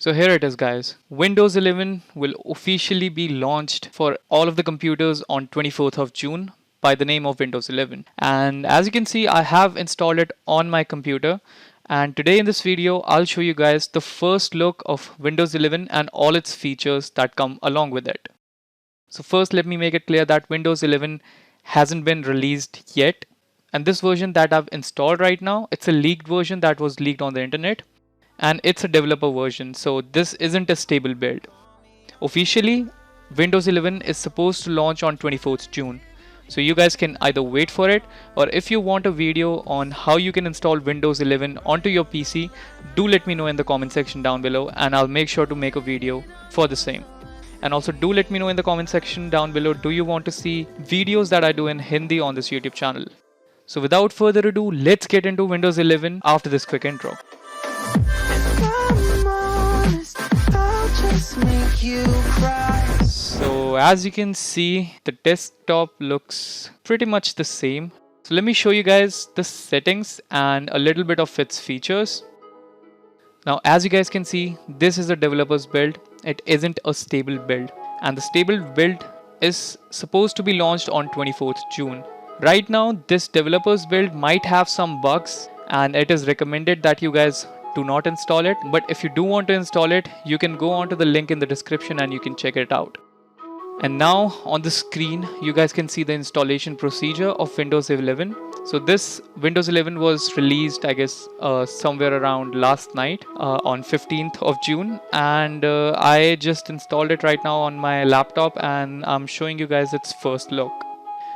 So here it is, guys. Windows 11 will officially be launched for all of the computers on 24th of June by the name of Windows 11. And as you can see, I have installed it on my computer. And today in this video, I'll show you guys the first look of Windows 11 and all its features that come along with it. So first, let me make it clear that Windows 11 hasn't been released yet. And this version that I've installed right now, it's a leaked version that was leaked on the internet, and it's a developer version, so this isn't a stable build. Officially, Windows 11 is supposed to launch on 24th June. So you guys can either wait for it, or if you want a video on how you can install Windows 11 onto your PC, do let me know in the comment section down below and I'll make sure to make a video for the same. And also do let me know in the comment section down below, do you want to see videos that I do in Hindi on this YouTube channel? So without further ado, let's get into Windows 11 after this quick intro. So as you can see, the desktop looks pretty much the same. So let me show you guys the settings and a little bit of its features. Now as you guys can see, this is a developer's build. It isn't a stable build, and the stable build is supposed to be launched on 24th June. Right now this developer's build might have some bugs, and it is recommended that you guys do not install it, but if you do want to install it, you can go onto the link in the description and you can check it out. And now on the screen you guys can see the installation procedure of Windows 11. So this Windows 11 was released, I guess, somewhere around last night on 15th of June, and I just installed it right now on my laptop and I'm showing you guys its first look.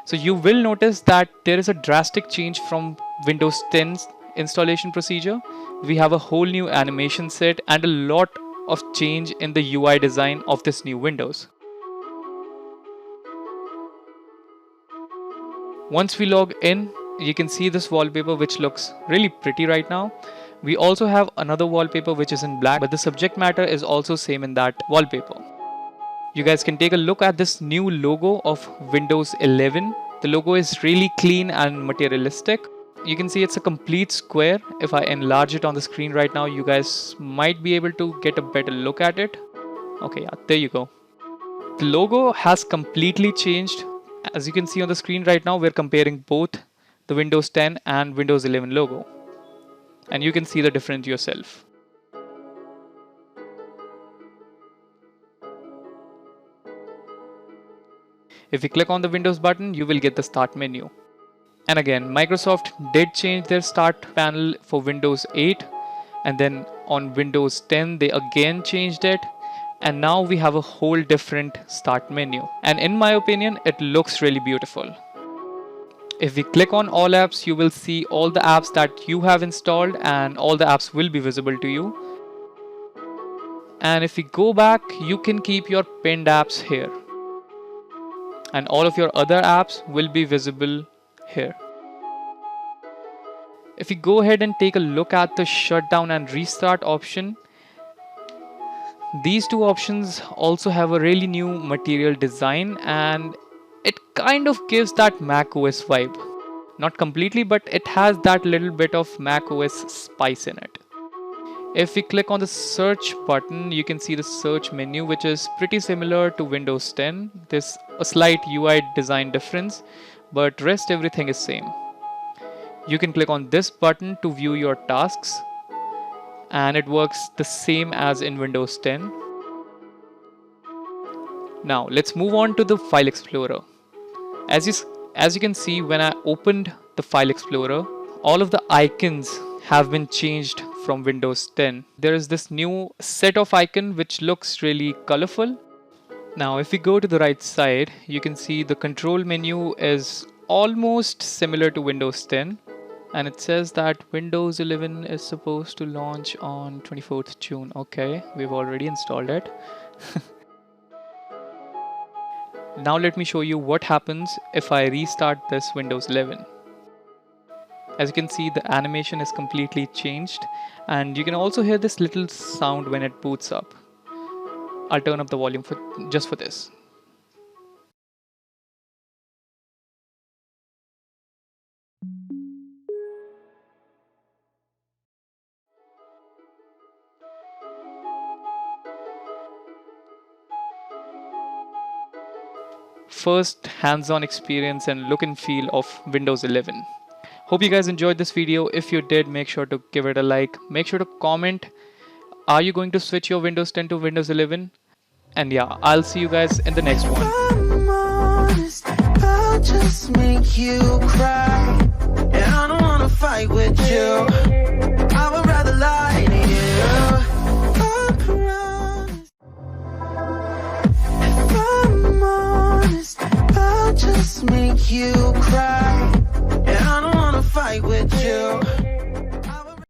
So you will notice that there is a drastic change from Windows 10's installation procedure. We have a whole new animation set and a lot of change in the UI design of this new Windows. Once we log in, you can see this wallpaper which looks really pretty right now. We also have another wallpaper which is in black, but the subject matter is also same in that wallpaper. You guys can take a look at this new logo of Windows 11. The logo is really clean and materialistic. You can see it's a complete square. If I enlarge it on the screen right now, you guys might be able to get a better look at it. Okay, yeah, there you go. The logo has completely changed. As you can see on the screen right now, we're comparing both the Windows 10 and Windows 11 logo. And you can see the difference yourself. If you click on the Windows button, you will get the start menu. And again, Microsoft did change their start panel for Windows 8, and then on Windows 10 they again changed it, and now we have a whole different start menu. And in my opinion, it looks really beautiful. If we click on all apps, you will see all the apps that you have installed and all the apps will be visible to you. And if we go back, you can keep your pinned apps here. And all of your other apps will be visible here. If we go ahead and take a look at the shutdown and restart option, these two options also have a really new material design, and it kind of gives that Mac OS vibe. Not completely, but it has that little bit of Mac OS spice in it. If we click on the search button, you can see the search menu, which is pretty similar to Windows 10. There's a slight UI design difference, but rest everything is same. You can click on this button to view your tasks, and it works the same as in Windows 10. Now let's move on to the File Explorer. As you can see, when I opened the File Explorer, all of the icons have been changed from Windows 10. There is this new set of icon which looks really colorful. Now if we go to the right side, you can see the control menu is almost similar to Windows 10. And it says that Windows 11 is supposed to launch on 24th June. Okay, we've already installed it. Now let me show you what happens if I restart this Windows 11. As you can see, the animation is completely changed, and you can also hear this little sound when it boots up. I'll turn up the volume just for this. first hands-on experience and look and feel of Windows 11. Hope you guys enjoyed this video. If you did, make sure to give it a like. Make sure to comment, are you going to switch your Windows 10 to Windows 11? And yeah, I'll see you guys in the next one. I'm honest, I'll just make you cry. And I don't wanna fight with you, I would rather lie to you. I promise. If I'm honest, I'll just make you cry. And I don't wanna fight with you.